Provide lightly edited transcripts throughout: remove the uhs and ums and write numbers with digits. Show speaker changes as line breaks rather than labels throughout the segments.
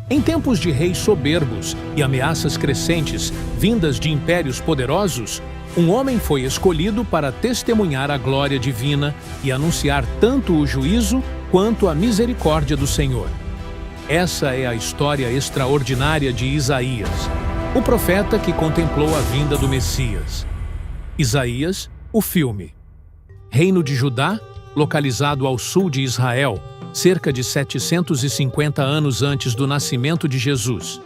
Em tempos de reis soberbos e ameaças crescentes vindas de impérios poderosos, um homem foi escolhido para testemunhar a glória divina e anunciar tanto o juízo quanto a misericórdia do Senhor. Essa é a história extraordinária de Isaías, o profeta que contemplou a vinda do Messias. Isaías, o filme. Reino de Judá, localizado ao sul de Israel, cerca de 750 anos antes do nascimento de Jesus.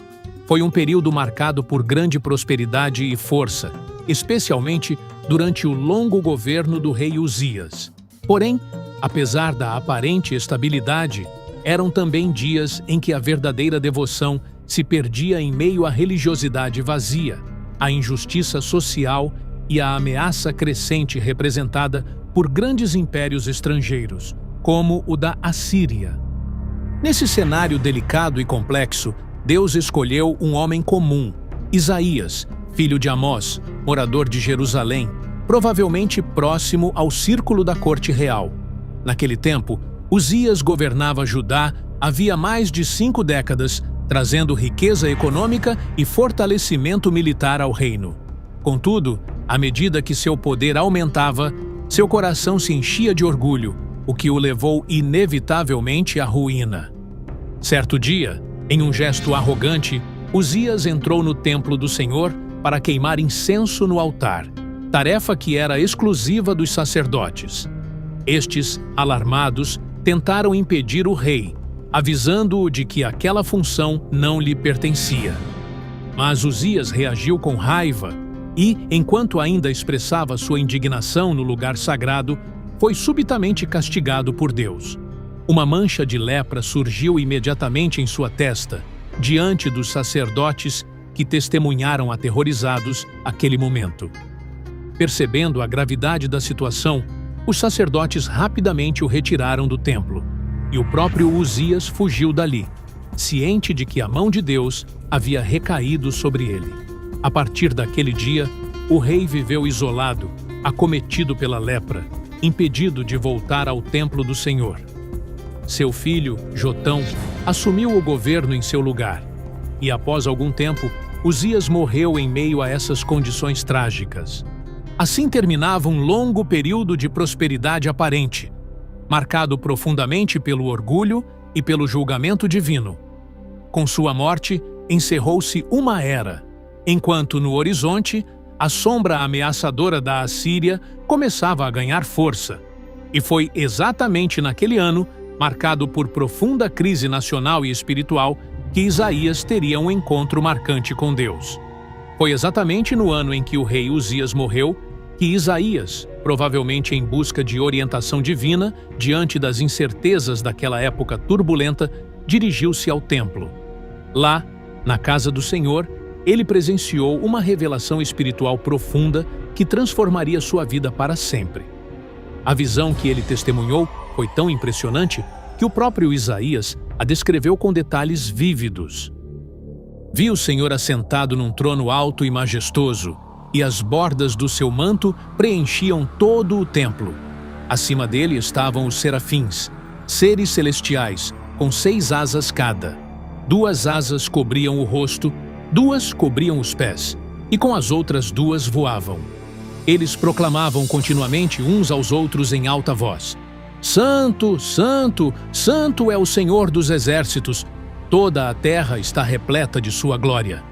Foi um período marcado por grande prosperidade e força, especialmente durante o longo governo do rei Uzias. Porém, apesar da aparente estabilidade, eram também dias em que a verdadeira devoção se perdia em meio à religiosidade vazia, à injustiça social e à ameaça crescente representada por grandes impérios estrangeiros, como o da Assíria. Nesse cenário delicado e complexo, Deus escolheu um homem comum, Isaías, filho de Amós, morador de Jerusalém, provavelmente próximo ao círculo da corte real. Naquele tempo, Uzias governava Judá havia mais de 5 décadas, trazendo riqueza econômica e fortalecimento militar ao reino. Contudo, à medida que seu poder aumentava, seu coração se enchia de orgulho, o que o levou inevitavelmente à ruína. Certo dia, em um gesto arrogante, Uzias entrou no templo do Senhor para queimar incenso no altar, tarefa que era exclusiva dos sacerdotes. Estes, alarmados, tentaram impedir o rei, avisando-o de que aquela função não lhe pertencia. Mas Uzias reagiu com raiva e, enquanto ainda expressava sua indignação no lugar sagrado, foi subitamente castigado por Deus. Uma mancha de lepra surgiu imediatamente em sua testa, diante dos sacerdotes que testemunharam aterrorizados aquele momento. Percebendo a gravidade da situação, os sacerdotes rapidamente o retiraram do templo, e o próprio Uzias fugiu dali, ciente de que a mão de Deus havia recaído sobre ele. A partir daquele dia, o rei viveu isolado, acometido pela lepra, impedido de voltar ao templo do Senhor. Seu filho, Jotão, assumiu o governo em seu lugar, e após algum tempo, Uzias morreu em meio a essas condições trágicas. Assim terminava um longo período de prosperidade aparente, marcado profundamente pelo orgulho e pelo julgamento divino. Com sua morte, encerrou-se uma era, enquanto no horizonte, a sombra ameaçadora da Assíria começava a ganhar força. E foi exatamente naquele ano, marcado por profunda crise nacional e espiritual, que Isaías teria um encontro marcante com Deus. Foi exatamente no ano em que o rei Uzias morreu que Isaías, provavelmente em busca de orientação divina, diante das incertezas daquela época turbulenta, dirigiu-se ao templo. Lá, na casa do Senhor, ele presenciou uma revelação espiritual profunda que transformaria sua vida para sempre. A visão que ele testemunhou foi tão impressionante que o próprio Isaías a descreveu com detalhes vívidos. Vi o Senhor assentado num trono alto e majestoso, e as bordas do seu manto preenchiam todo o templo. Acima dele estavam os serafins, seres celestiais, com 6 asas cada. 2 asas cobriam o rosto, 2 cobriam os pés, e com as outras 2 voavam. Eles proclamavam continuamente uns aos outros em alta voz: Santo, Santo, Santo é o Senhor dos exércitos, toda a terra está repleta de sua glória.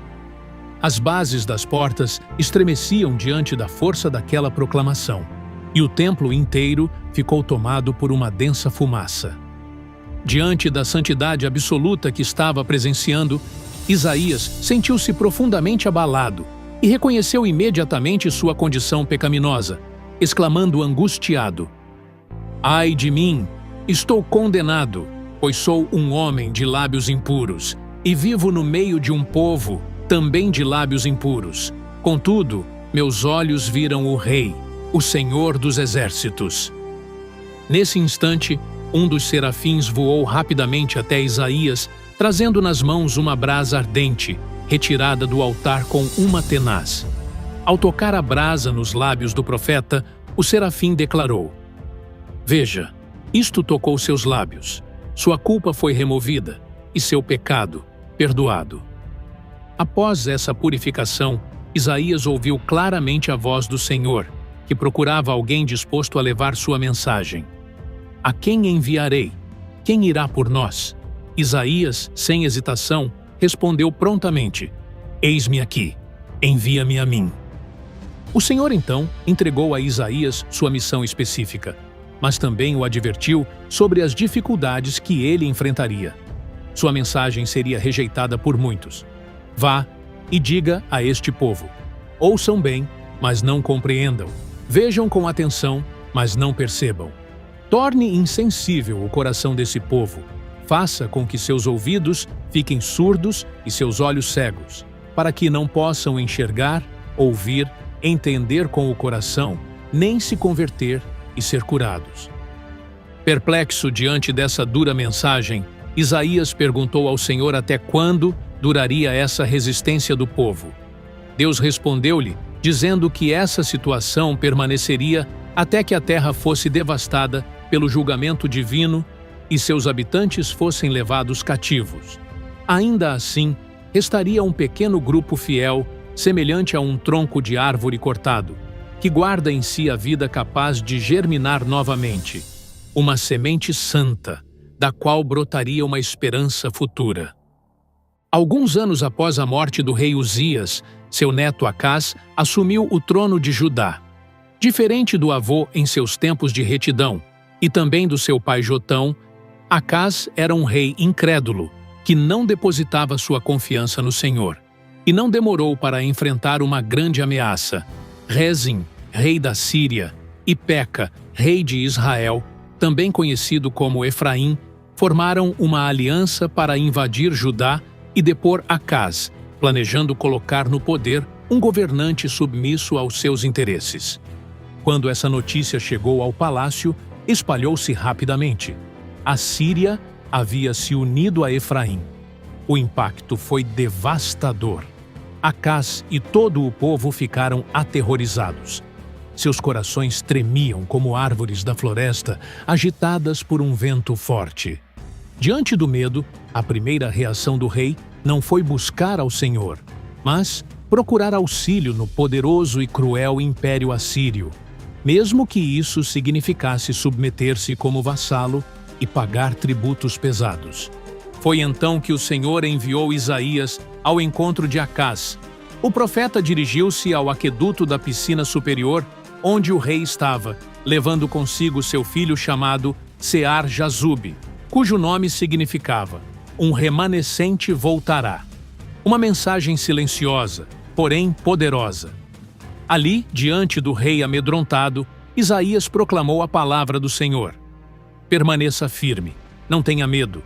As bases das portas estremeciam diante da força daquela proclamação, e o templo inteiro ficou tomado por uma densa fumaça. Diante da santidade absoluta que estava presenciando, Isaías sentiu-se profundamente abalado e reconheceu imediatamente sua condição pecaminosa, exclamando angustiado: Ai de mim, estou condenado, pois sou um homem de lábios impuros, e vivo no meio de um povo também de lábios impuros. Contudo, meus olhos viram o Rei, o Senhor dos exércitos. Nesse instante, um dos serafins voou rapidamente até Isaías, trazendo nas mãos uma brasa ardente, retirada do altar com uma tenaz. Ao tocar a brasa nos lábios do profeta, o serafim declarou: Veja, isto tocou seus lábios. Sua culpa foi removida, e seu pecado, perdoado. Após essa purificação, Isaías ouviu claramente a voz do Senhor, que procurava alguém disposto a levar sua mensagem. A quem enviarei? Quem irá por nós? Isaías, sem hesitação, respondeu prontamente: Eis-me aqui, envia-me a mim. O Senhor então entregou a Isaías sua missão específica, mas também o advertiu sobre as dificuldades que ele enfrentaria. Sua mensagem seria rejeitada por muitos. Vá e diga a este povo: ouçam bem, mas não compreendam. Vejam com atenção, mas não percebam. Torne insensível o coração desse povo. Faça com que seus ouvidos fiquem surdos e seus olhos cegos, para que não possam enxergar, ouvir, entender com o coração, nem se converter e ser curados. Perplexo diante dessa dura mensagem, Isaías perguntou ao Senhor até quando duraria essa resistência do povo. Deus respondeu-lhe, dizendo que essa situação permaneceria até que a terra fosse devastada pelo julgamento divino e seus habitantes fossem levados cativos. Ainda assim, restaria um pequeno grupo fiel, semelhante a um tronco de árvore cortado, que guarda em si a vida capaz de germinar novamente, uma semente santa, da qual brotaria uma esperança futura. Alguns anos após a morte do rei Uzias, seu neto Acás assumiu o trono de Judá. Diferente do avô em seus tempos de retidão, e também do seu pai Jotão, Acás era um rei incrédulo, que não depositava sua confiança no Senhor, e não demorou para enfrentar uma grande ameaça. Rezim, rei da Síria, e Peca, rei de Israel, também conhecido como Efraim, formaram uma aliança para invadir Judá e depor Acás, planejando colocar no poder um governante submisso aos seus interesses. Quando essa notícia chegou ao palácio, espalhou-se rapidamente. A Síria havia se unido a Efraim. O impacto foi devastador. Acás e todo o povo ficaram aterrorizados. Seus corações tremiam como árvores da floresta, agitadas por um vento forte. Diante do medo, a primeira reação do rei não foi buscar ao Senhor, mas procurar auxílio no poderoso e cruel império assírio, mesmo que isso significasse submeter-se como vassalo e pagar tributos pesados. Foi então que o Senhor enviou Isaías ao encontro de Acás. O profeta dirigiu-se ao aqueduto da piscina superior, onde o rei estava, levando consigo seu filho chamado Sear-Jazube, cujo nome significava: um remanescente voltará. Uma mensagem silenciosa, porém poderosa. Ali, diante do rei amedrontado, Isaías proclamou a palavra do Senhor. Permaneça firme, não tenha medo.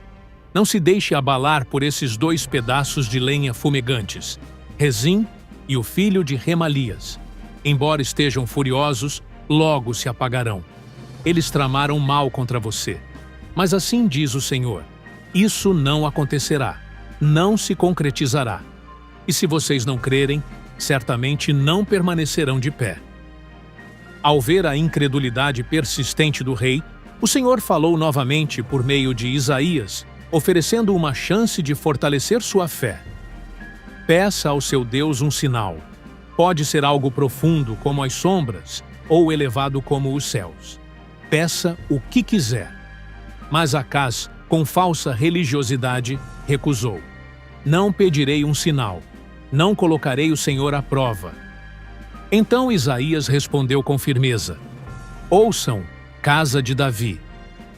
Não se deixe abalar por esses 2 pedaços de lenha fumegantes, Rezim e o filho de Remalias. Embora estejam furiosos, logo se apagarão. Eles tramaram mal contra você. Mas assim diz o Senhor: isso não acontecerá, não se concretizará. E se vocês não crerem, certamente não permanecerão de pé. Ao ver a incredulidade persistente do rei, o Senhor falou novamente por meio de Isaías, oferecendo uma chance de fortalecer sua fé. Peça ao seu Deus um sinal. Pode ser algo profundo como as sombras, ou elevado como os céus. Peça o que quiser. Mas Acás, com falsa religiosidade, recusou. Não pedirei um sinal. Não colocarei o Senhor à prova. Então Isaías respondeu com firmeza: ouçam, casa de Davi.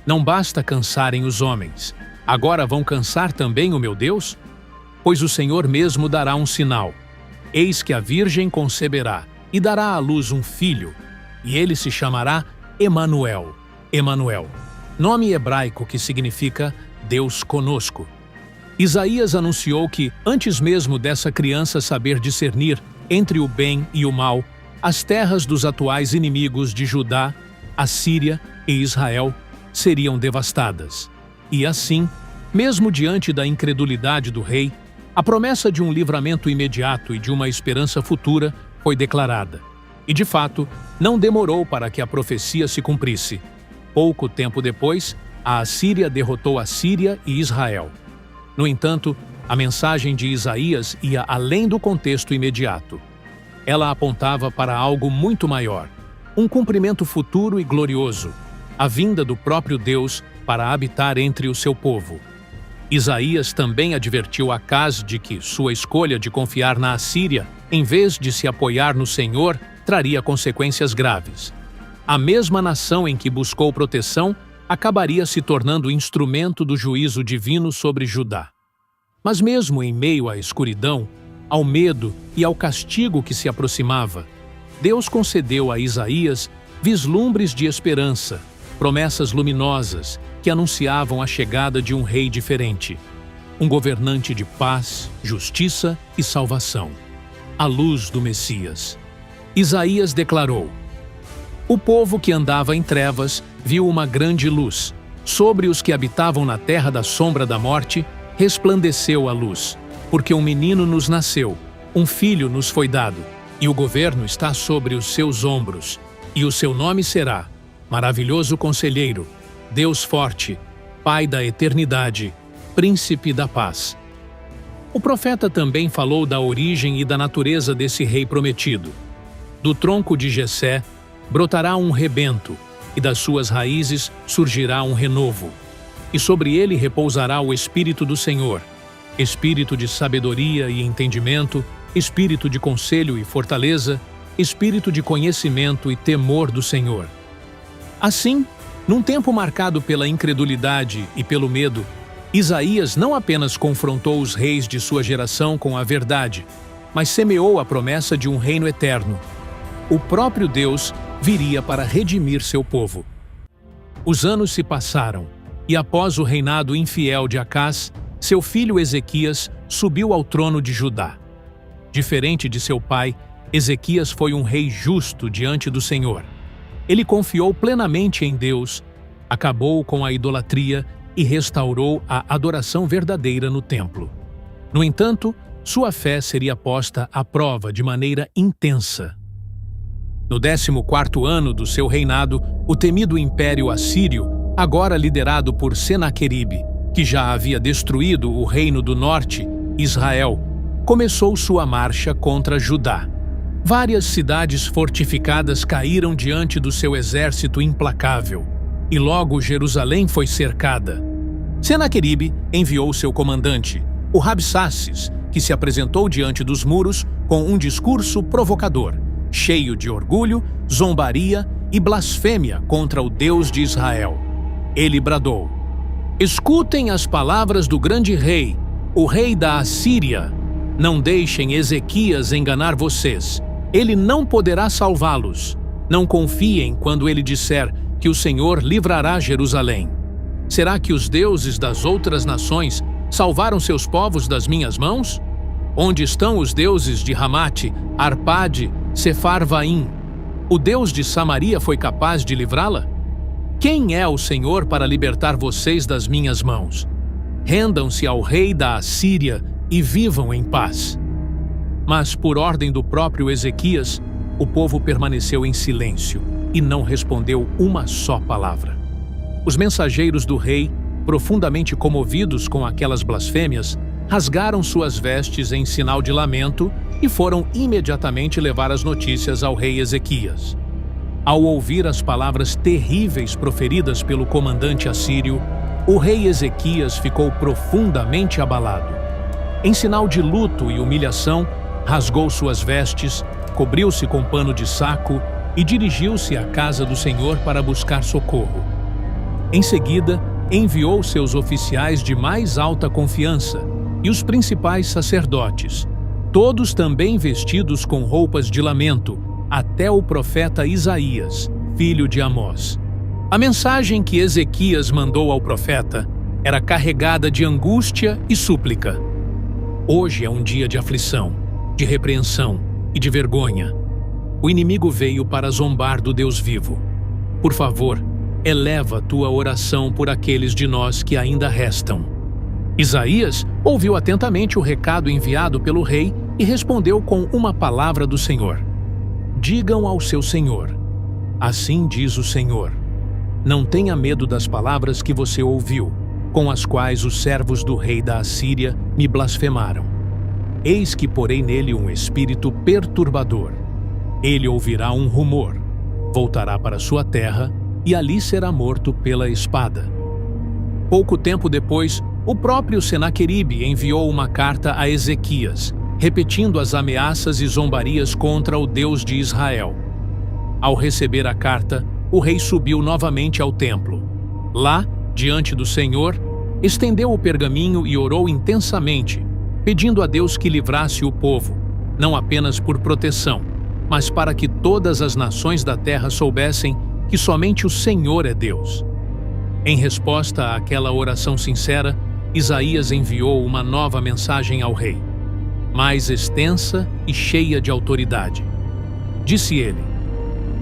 Não basta cansarem os homens. Agora vão cansar também o meu Deus? Pois o Senhor mesmo dará um sinal. Eis que a virgem conceberá e dará à luz um filho, e ele se chamará Emanuel. Emanuel, nome hebraico que significa Deus conosco. Isaías anunciou que, antes mesmo dessa criança saber discernir entre o bem e o mal, as terras dos atuais inimigos de Judá, a Síria e Israel seriam devastadas. E assim, mesmo diante da incredulidade do rei, a promessa de um livramento imediato e de uma esperança futura foi declarada. E, de fato, não demorou para que a profecia se cumprisse. Pouco tempo depois, a Assíria derrotou a Síria e Israel. No entanto, A mensagem de Isaías ia além do contexto imediato. Ela apontava para algo muito maior, um cumprimento futuro e glorioso, a vinda do próprio Deus para habitar entre o seu povo. Isaías também advertiu Acaz de que sua escolha de confiar na Assíria, em vez de se apoiar no Senhor, traria consequências graves. A mesma nação em que buscou proteção acabaria se tornando instrumento do juízo divino sobre Judá. Mas mesmo em meio à escuridão, ao medo e ao castigo que se aproximava, Deus concedeu a Isaías vislumbres de esperança, promessas luminosas que anunciavam a chegada de um rei diferente, um governante de paz, justiça e salvação, a luz do Messias. Isaías declarou: "O povo que andava em trevas viu uma grande luz. Sobre os que habitavam na terra da sombra da morte, resplandeceu a luz, porque um menino nos nasceu, um filho nos foi dado, e o governo está sobre os seus ombros, e o seu nome será Maravilhoso Conselheiro, Deus Forte, Pai da Eternidade, Príncipe da Paz." O profeta também falou da origem e da natureza desse rei prometido. Do tronco de Jessé brotará um rebento, e das suas raízes surgirá um renovo. E sobre ele repousará o Espírito do Senhor, Espírito de sabedoria e entendimento, Espírito de conselho e fortaleza, Espírito de conhecimento e temor do Senhor. Assim, num tempo marcado pela incredulidade e pelo medo, Isaías não apenas confrontou os reis de sua geração com a verdade, mas semeou a promessa de um reino eterno. O próprio Deus viria para redimir seu povo. Os anos se passaram, e após o reinado infiel de Acaz, seu filho Ezequias subiu ao trono de Judá. Diferente de seu pai, Ezequias foi um rei justo diante do Senhor. Ele confiou plenamente em Deus, acabou com a idolatria e restaurou a adoração verdadeira no templo. No entanto, sua fé seria posta à prova de maneira intensa. No 14º ano do seu reinado, o temido Império Assírio, agora liderado por Senaqueribe, que já havia destruído o reino do norte, Israel, começou sua marcha contra Judá. Várias cidades fortificadas caíram diante do seu exército implacável, e logo Jerusalém foi cercada. Senaqueribe enviou seu comandante, o Rabsaces, que se apresentou diante dos muros com um discurso provocador, cheio de orgulho, zombaria e blasfêmia contra o Deus de Israel. Ele bradou: "Escutem as palavras do grande rei, o rei da Assíria. Não deixem Ezequias enganar vocês. Ele não poderá salvá-los. Não confiem quando ele disser que o Senhor livrará Jerusalém. Será que os deuses das outras nações salvaram seus povos das minhas mãos? Onde estão os deuses de Ramate, Arpade, Sefarvaim? O Deus de Samaria foi capaz de livrá-la? Quem é o Senhor para libertar vocês das minhas mãos? Rendam-se ao rei da Assíria e vivam em paz." Mas, por ordem do próprio Ezequias, o povo permaneceu em silêncio e não respondeu uma só palavra. Os mensageiros do rei, profundamente comovidos com aquelas blasfêmias, rasgaram suas vestes em sinal de lamento e foram imediatamente levar as notícias ao rei Ezequias. Ao ouvir as palavras terríveis proferidas pelo comandante assírio, o rei Ezequias ficou profundamente abalado. Em sinal de luto e humilhação, rasgou suas vestes, cobriu-se com pano de saco e dirigiu-se à casa do Senhor para buscar socorro. Em seguida, enviou seus oficiais de mais alta confiança e os principais sacerdotes, todos também vestidos com roupas de lamento, até o profeta Isaías, filho de Amós. A mensagem que Ezequias mandou ao profeta era carregada de angústia e súplica. Hoje é um dia de aflição, de repreensão e de vergonha. O inimigo veio para zombar do Deus vivo. Por favor, eleva tua oração por aqueles de nós que ainda restam. Isaías ouviu atentamente o recado enviado pelo rei e respondeu com uma palavra do Senhor: "Digam ao seu senhor: assim diz o Senhor, não tenha medo das palavras que você ouviu, com as quais os servos do rei da Assíria me blasfemaram. Eis que porei nele um espírito perturbador. Ele ouvirá um rumor, voltará para sua terra e ali será morto pela espada. Pouco tempo depois, o próprio Senaqueribe enviou uma carta a Ezequias, repetindo as ameaças e zombarias contra o Deus de Israel. Ao receber a carta, o rei subiu novamente ao templo. Lá, diante do Senhor, estendeu o pergaminho e orou intensamente, pedindo a Deus que livrasse o povo, não apenas por proteção, mas para que todas as nações da terra soubessem que somente o Senhor é Deus. Em resposta àquela oração sincera, Isaías enviou uma nova mensagem ao rei, mais extensa e cheia de autoridade. Disse ele: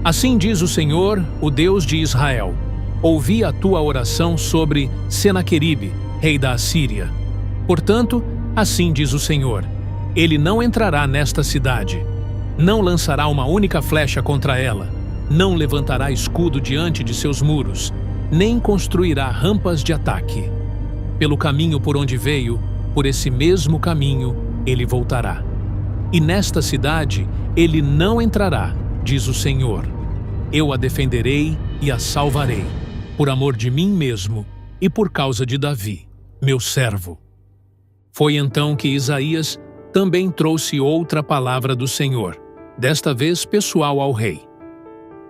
Assim diz o Senhor, o Deus de Israel: ouvi a tua oração sobre Senaqueribe, rei da Assíria. Portanto, assim diz o Senhor: ele não entrará nesta cidade, não lançará uma única flecha contra ela, não levantará escudo diante de seus muros, nem construirá rampas de ataque. Pelo caminho por onde veio, por esse mesmo caminho, ele voltará. E nesta cidade ele não entrará, diz o Senhor. Eu a defenderei e a salvarei, por amor de mim mesmo e por causa de Davi, meu servo. Foi então que Isaías também trouxe outra palavra do Senhor, desta vez pessoal ao rei.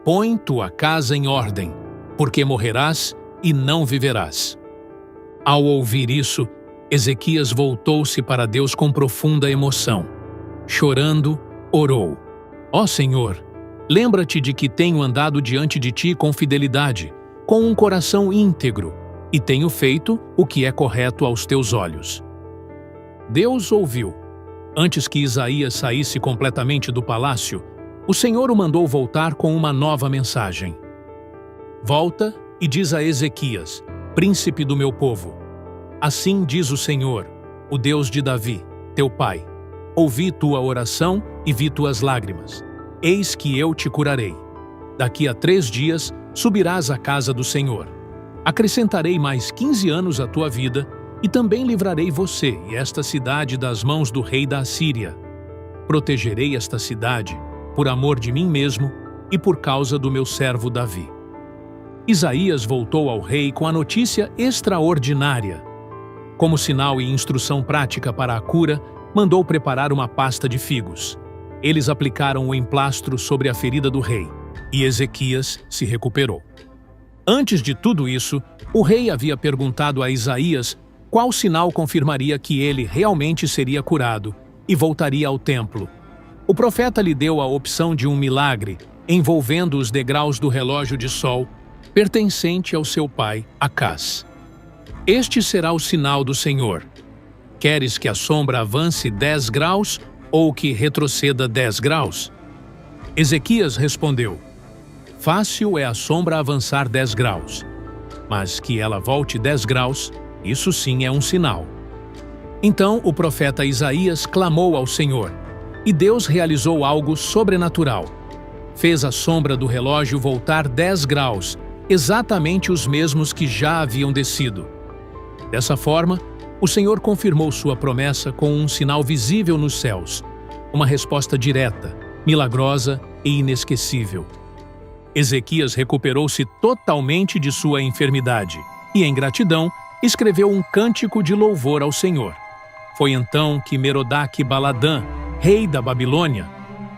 Põe tua casa em ordem, porque morrerás e não viverás. Ao ouvir isso, Ezequias voltou-se para Deus com profunda emoção. Chorando, orou: Ó Senhor, lembra-te de que tenho andado diante de ti com fidelidade, com um coração íntegro, e tenho feito o que é correto aos teus olhos. Deus ouviu. Antes que Isaías saísse completamente do palácio, o Senhor o mandou voltar com uma nova mensagem. Volta e diz a Ezequias, príncipe do meu povo: Assim diz o Senhor, o Deus de Davi, teu pai: ouvi tua oração e vi tuas lágrimas. Eis que eu te curarei. Daqui a 3 dias subirás à casa do Senhor. Acrescentarei mais 15 anos à tua vida, e também livrarei você e esta cidade das mãos do rei da Assíria. Protegerei esta cidade, por amor de mim mesmo e por causa do meu servo Davi. Isaías voltou ao rei com a notícia extraordinária. Como sinal e instrução prática para a cura, mandou preparar uma pasta de figos. Eles aplicaram o emplastro sobre a ferida do rei, e Ezequias se recuperou. Antes de tudo isso, o rei havia perguntado a Isaías qual sinal confirmaria que ele realmente seria curado e voltaria ao templo. O profeta lhe deu a opção de um milagre envolvendo os degraus do relógio de sol pertencente ao seu pai, Acás. Este será o sinal do Senhor. Queres que a sombra avance 10 graus ou que retroceda 10 graus? Ezequias respondeu: Fácil é a sombra avançar 10 graus, mas que ela volte 10 graus, isso sim é um sinal. Então o profeta Isaías clamou ao Senhor, e Deus realizou algo sobrenatural. Fez a sombra do relógio voltar 10 graus, exatamente os mesmos que já haviam descido. Dessa forma, o Senhor confirmou sua promessa com um sinal visível nos céus, uma resposta direta, milagrosa e inesquecível. Ezequias recuperou-se totalmente de sua enfermidade e, em gratidão, escreveu um cântico de louvor ao Senhor. Foi então que Merodach-Baladã, rei da Babilônia,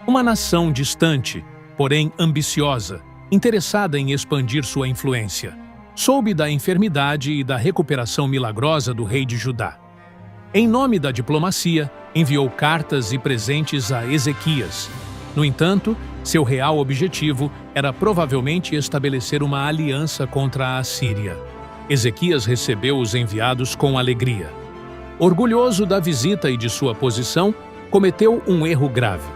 uma nação distante, porém ambiciosa, interessada em expandir sua influência, soube da enfermidade e da recuperação milagrosa do rei de Judá. Em nome da diplomacia, enviou cartas e presentes a Ezequias. No entanto, seu real objetivo era provavelmente estabelecer uma aliança contra a Assíria. Ezequias recebeu os enviados com alegria. Orgulhoso da visita e de sua posição, cometeu um erro grave.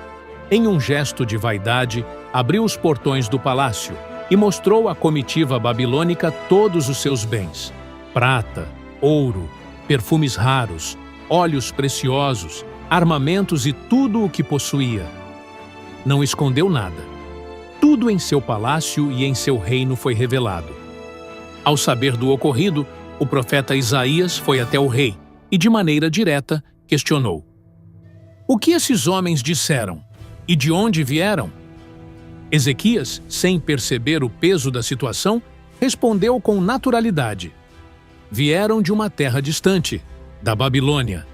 Em um gesto de vaidade, abriu os portões do palácio e mostrou à comitiva babilônica todos os seus bens: prata, ouro, perfumes raros, óleos preciosos, armamentos e tudo o que possuía. Não escondeu nada. Tudo em seu palácio e em seu reino foi revelado. Ao saber do ocorrido, o profeta Isaías foi até o rei e, de maneira direta, questionou: "O que esses homens disseram? E de onde vieram?" Ezequias, sem perceber o peso da situação, respondeu com naturalidade: "Vieram de uma terra distante, da Babilônia."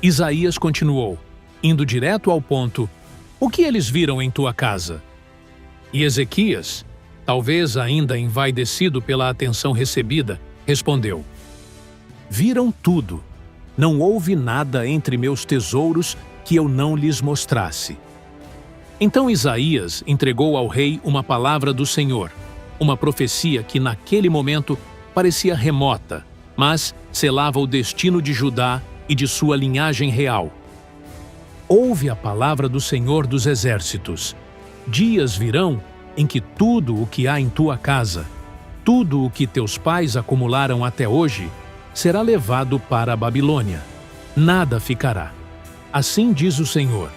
Isaías continuou, indo direto ao ponto: "O que eles viram em tua casa?" E Ezequias, talvez ainda envaidecido pela atenção recebida, respondeu: "Viram tudo. Não houve nada entre meus tesouros que eu não lhes mostrasse." Então Isaías entregou ao rei uma palavra do Senhor, uma profecia que naquele momento parecia remota, mas selava o destino de Judá e de sua linhagem real. "Ouve a palavra do Senhor dos Exércitos. Dias virão em que tudo o que há em tua casa, tudo o que teus pais acumularam até hoje, será levado para a Babilônia. Nada ficará. Assim diz o Senhor,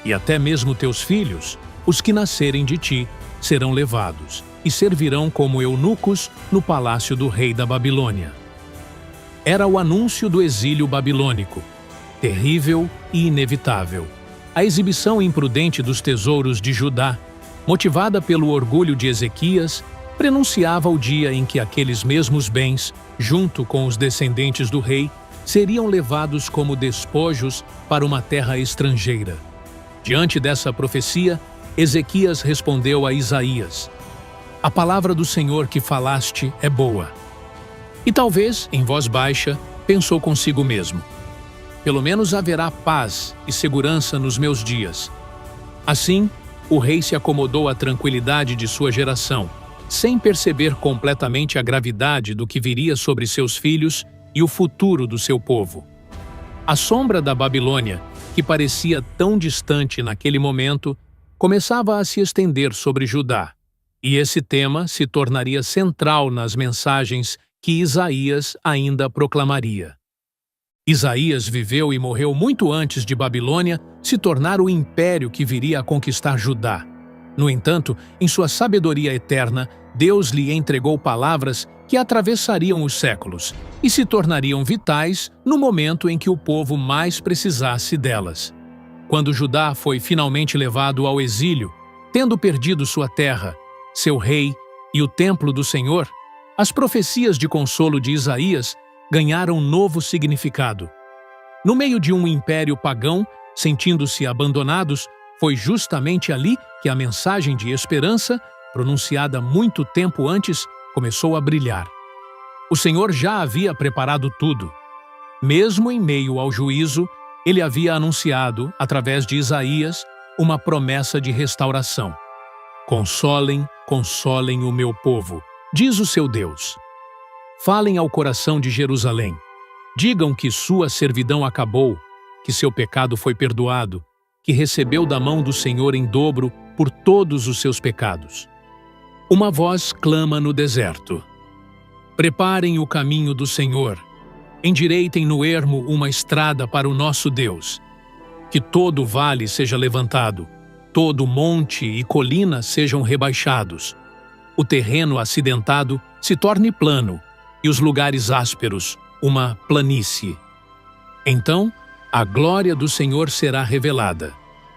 e até mesmo teus filhos, os que nascerem de ti, serão levados e servirão como eunucos no palácio do rei da Babilônia." Era o anúncio do exílio babilônico, terrível e inevitável. A exibição imprudente dos tesouros de Judá, motivada pelo orgulho de Ezequias, prenunciava o dia em que aqueles mesmos bens, junto com os descendentes do rei, seriam levados como despojos para uma terra estrangeira. Diante dessa profecia, Ezequias respondeu a Isaías: "A palavra do Senhor que falaste é boa." E talvez, em voz baixa, pensou consigo mesmo: "Pelo menos haverá paz e segurança nos meus dias." Assim, o rei se acomodou à tranquilidade de sua geração, sem perceber completamente a gravidade do que viria sobre seus filhos e o futuro do seu povo. A sombra da Babilônia, que parecia tão distante naquele momento, começava a se estender sobre Judá, e esse tema se tornaria central nas mensagens que Isaías ainda proclamaria. Isaías viveu e morreu muito antes de Babilônia se tornar o império que viria a conquistar Judá. No entanto, em sua sabedoria eterna, Deus lhe entregou palavras que atravessariam os séculos e se tornariam vitais no momento em que o povo mais precisasse delas. Quando Judá foi finalmente levado ao exílio, tendo perdido sua terra, seu rei e o templo do Senhor, as profecias de consolo de Isaías ganharam um novo significado. No meio de um império pagão, sentindo-se abandonados, foi justamente ali que a mensagem de esperança, pronunciada muito tempo antes, começou a brilhar. O Senhor já havia preparado tudo. Mesmo em meio ao juízo, ele havia anunciado, através de Isaías, uma promessa de restauração. "Consolem, consolem o meu povo", diz o seu Deus. "Falem ao coração de Jerusalém. Digam que sua servidão acabou, que seu pecado foi perdoado, que recebeu da mão do Senhor em dobro por todos os seus pecados." Uma voz clama no deserto: "Preparem o caminho do Senhor. Endireitem no ermo uma estrada para o nosso Deus. Que todo vale seja levantado, todo monte e colina sejam rebaixados. O terreno acidentado se torne plano e os lugares ásperos uma planície. Então, a glória do Senhor será revelada,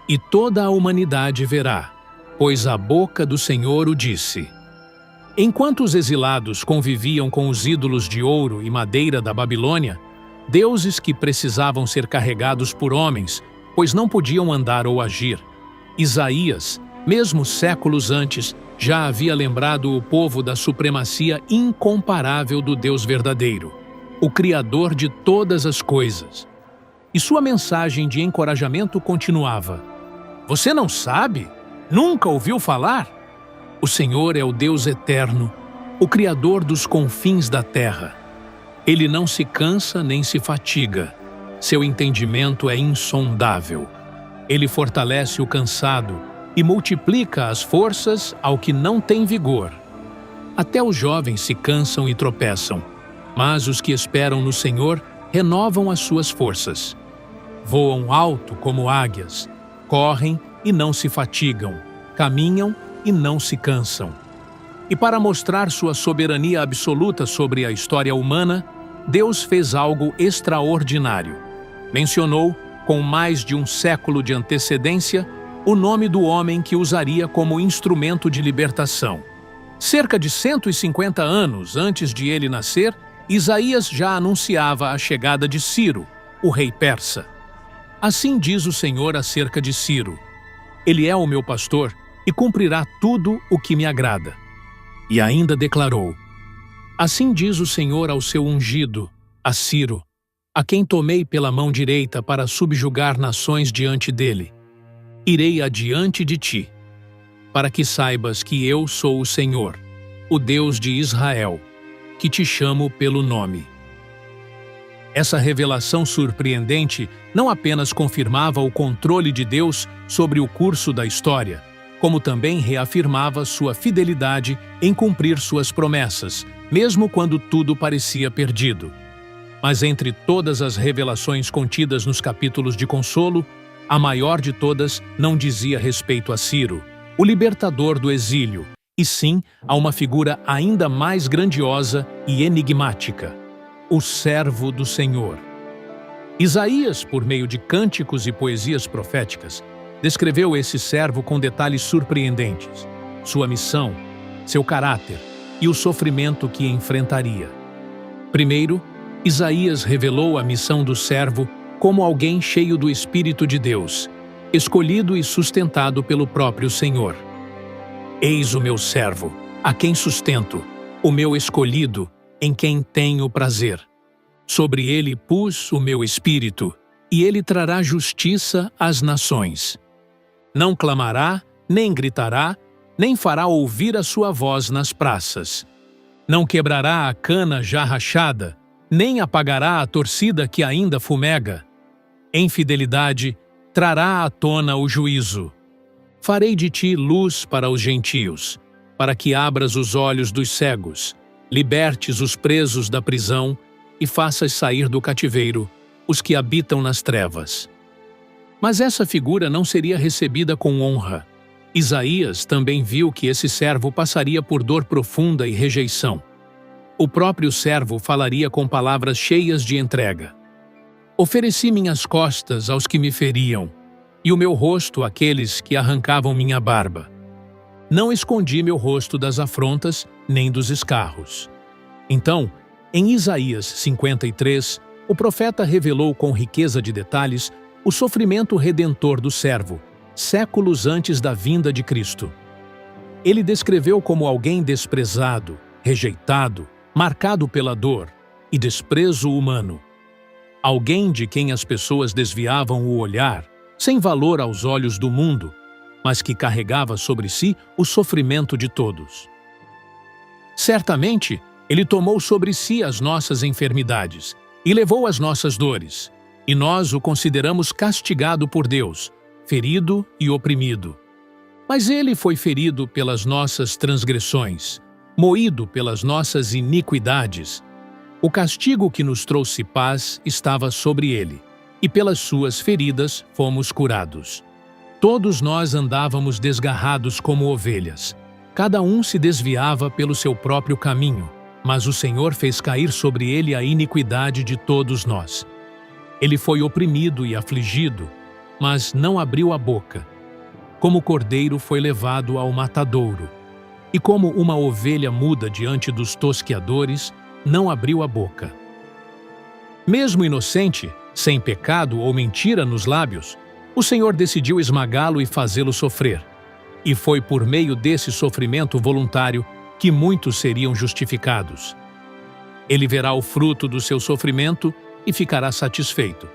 e toda a humanidade verá, pois a boca do Senhor o disse." Enquanto os exilados conviviam com os ídolos de ouro e madeira da Babilônia, deuses que precisavam ser carregados por homens, pois não podiam andar ou agir, Isaías, mesmo séculos antes, já havia lembrado o povo da supremacia incomparável do Deus verdadeiro, o Criador de todas as coisas. E sua mensagem de encorajamento continuava: "Você não sabe? Nunca ouviu falar? O Senhor é o Deus eterno, o Criador dos confins da terra. Ele não se cansa nem se fatiga. Seu entendimento é insondável. Ele fortalece o cansado e multiplica as forças ao que não tem vigor. Até os jovens se cansam e tropeçam, mas os que esperam no Senhor renovam as suas forças. Voam alto como águias, correm e não se fatigam, caminham e não se cansam." E para mostrar sua soberania absoluta sobre a história humana, Deus fez algo extraordinário. Mencionou, com mais de um século de antecedência, o nome do homem que usaria como instrumento de libertação. Cerca de 150 anos antes de ele nascer, Isaías já anunciava a chegada de Ciro, o rei persa. Assim diz o Senhor acerca de Ciro: ele é o meu pastor e cumprirá tudo o que me agrada. E ainda declarou: assim diz o Senhor ao seu ungido, a Ciro, a quem tomei pela mão direita para subjugar nações diante dele. Irei adiante de ti, para que saibas que eu sou o Senhor, o Deus de Israel, que te chamo pelo nome. Essa revelação surpreendente não apenas confirmava o controle de Deus sobre o curso da história, como também reafirmava sua fidelidade em cumprir suas promessas, mesmo quando tudo parecia perdido. Mas entre todas as revelações contidas nos capítulos de consolo, a maior de todas não dizia respeito a Ciro, o libertador do exílio, e sim a uma figura ainda mais grandiosa e enigmática: o servo do Senhor. Isaías, por meio de cânticos e poesias proféticas, descreveu esse servo com detalhes surpreendentes: sua missão, seu caráter e o sofrimento que enfrentaria. Primeiro, Isaías revelou a missão do servo como alguém cheio do Espírito de Deus, escolhido e sustentado pelo próprio Senhor. Eis o meu servo, a quem sustento, o meu escolhido, em quem tenho prazer. Sobre ele pus o meu espírito, e ele trará justiça às nações. Não clamará, nem gritará, nem fará ouvir a sua voz nas praças. Não quebrará a cana já rachada, nem apagará a torcida que ainda fumega. Em fidelidade, trará à tona o juízo. Farei de ti luz para os gentios, para que abras os olhos dos cegos, libertes os presos da prisão e faças sair do cativeiro os que habitam nas trevas. Mas essa figura não seria recebida com honra. Isaías também viu que esse servo passaria por dor profunda e rejeição. O próprio servo falaria com palavras cheias de entrega. Ofereci minhas costas aos que me feriam, e o meu rosto àqueles que arrancavam minha barba. Não escondi meu rosto das afrontas, nem dos escarros. Então, em Isaías 53, o profeta revelou com riqueza de detalhes o sofrimento redentor do servo, séculos antes da vinda de Cristo. Ele descreveu como alguém desprezado, rejeitado, marcado pela dor e desprezo humano. Alguém de quem as pessoas desviavam o olhar, sem valor aos olhos do mundo, mas que carregava sobre si o sofrimento de todos. Certamente, ele tomou sobre si as nossas enfermidades e levou as nossas dores, e nós o consideramos castigado por Deus, ferido e oprimido. Mas ele foi ferido pelas nossas transgressões, moído pelas nossas iniquidades. O castigo que nos trouxe paz estava sobre ele, e pelas suas feridas fomos curados. Todos nós andávamos desgarrados como ovelhas. Cada um se desviava pelo seu próprio caminho, mas o Senhor fez cair sobre ele a iniquidade de todos nós. Ele foi oprimido e afligido, mas não abriu a boca. Como cordeiro foi levado ao matadouro, e como uma ovelha muda diante dos tosqueadores, não abriu a boca. Mesmo inocente, sem pecado ou mentira nos lábios, o Senhor decidiu esmagá-lo e fazê-lo sofrer. E foi por meio desse sofrimento voluntário que muitos seriam justificados. Ele verá o fruto do seu sofrimento e ficará satisfeito.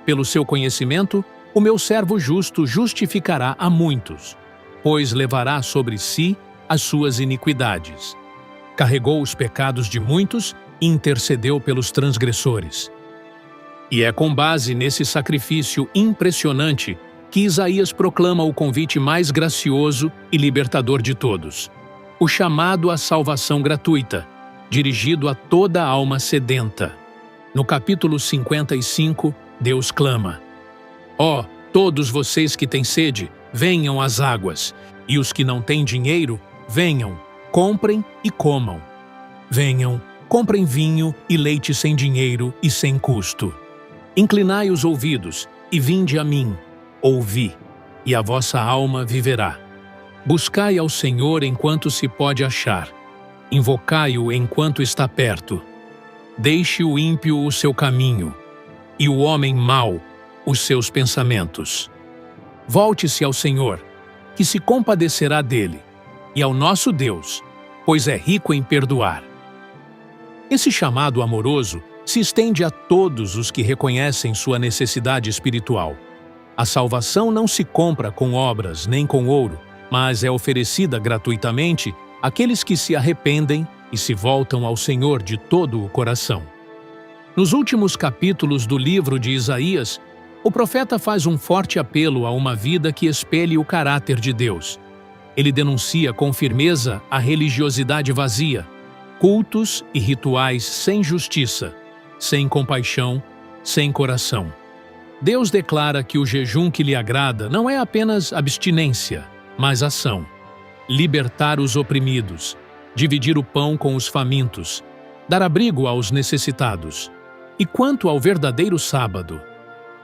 Pelo seu conhecimento, o meu servo justo justificará a muitos, pois levará sobre si as suas iniquidades. Carregou os pecados de muitos e intercedeu pelos transgressores. E é com base nesse sacrifício impressionante que Isaías proclama o convite mais gracioso e libertador de todos: o chamado à salvação gratuita, dirigido a toda alma sedenta. No capítulo 55, Deus clama: ó, todos vocês que têm sede, venham às águas, e os que não têm dinheiro, venham, Comprem e comam. Venham, comprem vinho e leite sem dinheiro e sem custo. Inclinai os ouvidos e vinde a mim. Ouvi, e a vossa alma viverá. Buscai ao Senhor enquanto se pode achar. Invocai-o enquanto está perto. Deixe o ímpio o seu caminho, e o homem mau os seus pensamentos. Volte-se ao Senhor, que se compadecerá dele, e ao nosso Deus, pois é rico em perdoar. Esse chamado amoroso se estende a todos os que reconhecem sua necessidade espiritual. A salvação não se compra com obras nem com ouro, mas é oferecida gratuitamente àqueles que se arrependem e se voltam ao Senhor de todo o coração. Nos últimos capítulos do livro de Isaías, o profeta faz um forte apelo a uma vida que espelhe o caráter de Deus. Ele denuncia com firmeza a religiosidade vazia, cultos e rituais sem justiça, sem compaixão, sem coração. Deus declara que o jejum que lhe agrada não é apenas abstinência, mas ação. Libertar os oprimidos, dividir o pão com os famintos, dar abrigo aos necessitados. E quanto ao verdadeiro sábado,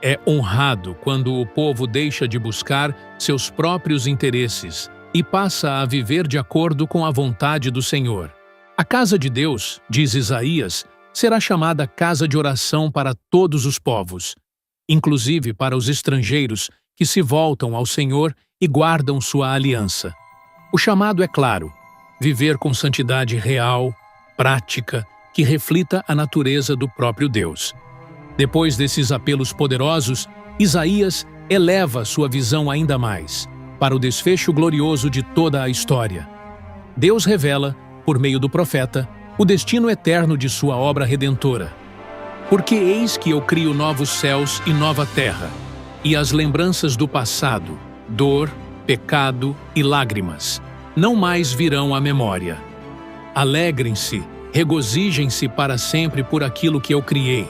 é honrado quando o povo deixa de buscar seus próprios interesses e passa a viver de acordo com a vontade do Senhor. A casa de Deus, diz Isaías, será chamada casa de oração para todos os povos, inclusive para os estrangeiros que se voltam ao Senhor e guardam sua aliança. O chamado é claro: viver com santidade real, prática, que reflita a natureza do próprio Deus. Depois desses apelos poderosos, Isaías eleva sua visão ainda mais, para o desfecho glorioso de toda a história. Deus revela, por meio do profeta, o destino eterno de sua obra redentora. Porque eis que eu crio novos céus e nova terra, e as lembranças do passado, dor, pecado e lágrimas, não mais virão à memória. Alegrem-se, regozijem-se para sempre por aquilo que eu criei,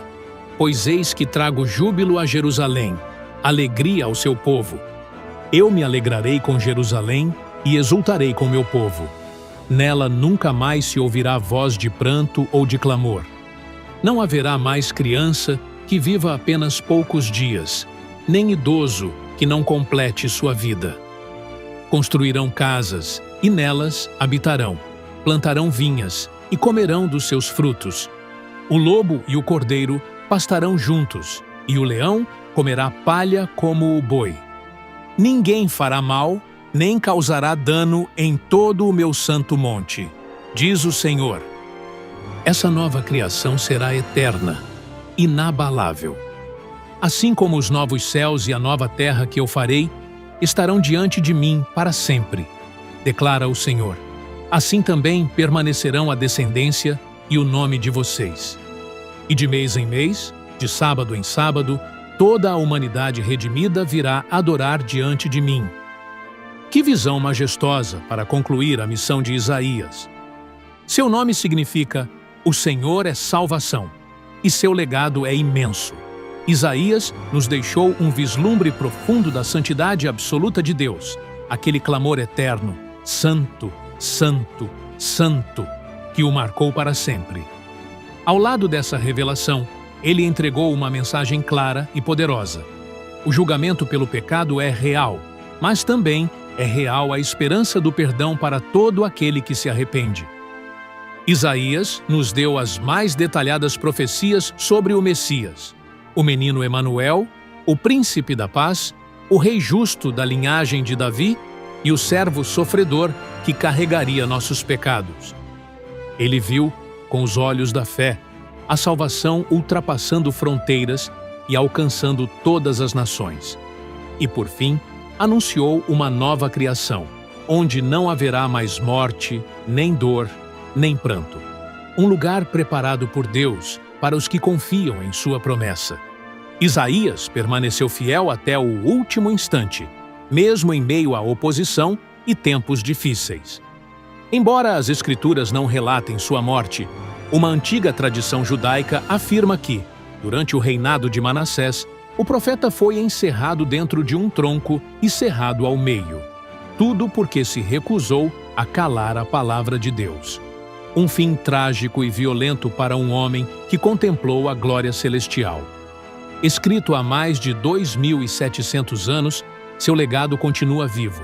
pois eis que trago júbilo a Jerusalém, alegria ao seu povo. Eu me alegrarei com Jerusalém e exultarei com meu povo. Nela nunca mais se ouvirá voz de pranto ou de clamor. Não haverá mais criança que viva apenas poucos dias, nem idoso que não complete sua vida. Construirão casas e nelas habitarão, plantarão vinhas e comerão dos seus frutos. O lobo e o cordeiro pastarão juntos, e o leão comerá palha como o boi. Ninguém fará mal, nem causará dano em todo o meu santo monte, diz o Senhor. Essa nova criação será eterna, inabalável. Assim como os novos céus e a nova terra que eu farei, estarão diante de mim para sempre, declara o Senhor. Assim também permanecerão a descendência e o nome de vocês. E de mês em mês, de sábado em sábado, toda a humanidade redimida virá adorar diante de mim. Que visão majestosa para concluir a missão de Isaías! Seu nome significa "O Senhor é salvação", e seu legado é imenso. Isaías nos deixou um vislumbre profundo da santidade absoluta de Deus, aquele clamor eterno, Santo, Santo, Santo, que o marcou para sempre. Ao lado dessa revelação, ele entregou uma mensagem clara e poderosa. O julgamento pelo pecado é real, mas também é real a esperança do perdão para todo aquele que se arrepende. Isaías nos deu as mais detalhadas profecias sobre o Messias, o menino Emanuel, o príncipe da paz, o rei justo da linhagem de Davi e o servo sofredor que carregaria nossos pecados. Ele viu, com os olhos da fé, a salvação ultrapassando fronteiras e alcançando todas as nações. E, por fim, anunciou uma nova criação, onde não haverá mais morte, nem dor, nem pranto. Um lugar preparado por Deus para os que confiam em sua promessa. Isaías permaneceu fiel até o último instante, mesmo em meio à oposição e tempos difíceis. Embora as Escrituras não relatem sua morte, uma antiga tradição judaica afirma que, durante o reinado de Manassés, o profeta foi encerrado dentro de um tronco e cerrado ao meio. Tudo porque se recusou a calar a palavra de Deus. Um fim trágico e violento para um homem que contemplou a glória celestial. Escrito há mais de 2.700 anos, seu legado continua vivo.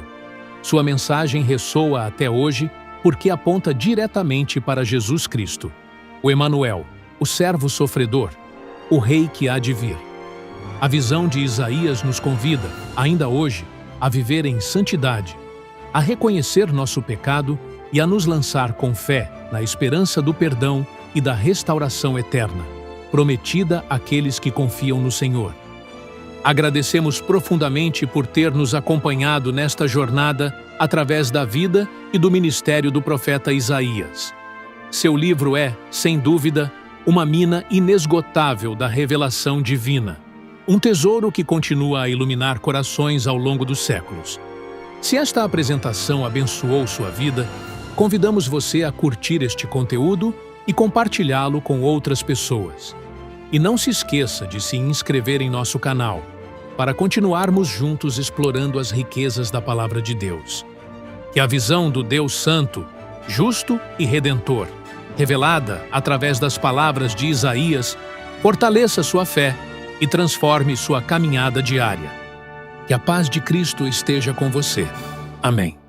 Sua mensagem ressoa até hoje porque aponta diretamente para Jesus Cristo, o Emanuel, o servo sofredor, o rei que há de vir. A visão de Isaías nos convida, ainda hoje, a viver em santidade, a reconhecer nosso pecado e a nos lançar com fé na esperança do perdão e da restauração eterna, prometida àqueles que confiam no Senhor. Agradecemos profundamente por ter nos acompanhado nesta jornada através da vida e do ministério do profeta Isaías. Seu livro é, sem dúvida, uma mina inesgotável da revelação divina, um tesouro que continua a iluminar corações ao longo dos séculos. Se esta apresentação abençoou sua vida, convidamos você a curtir este conteúdo e compartilhá-lo com outras pessoas. E não se esqueça de se inscrever em nosso canal, para continuarmos juntos explorando as riquezas da Palavra de Deus. Que a visão do Deus Santo, justo e redentor, revelada através das palavras de Isaías, fortaleça sua fé e transforme sua caminhada diária. Que a paz de Cristo esteja com você. Amém.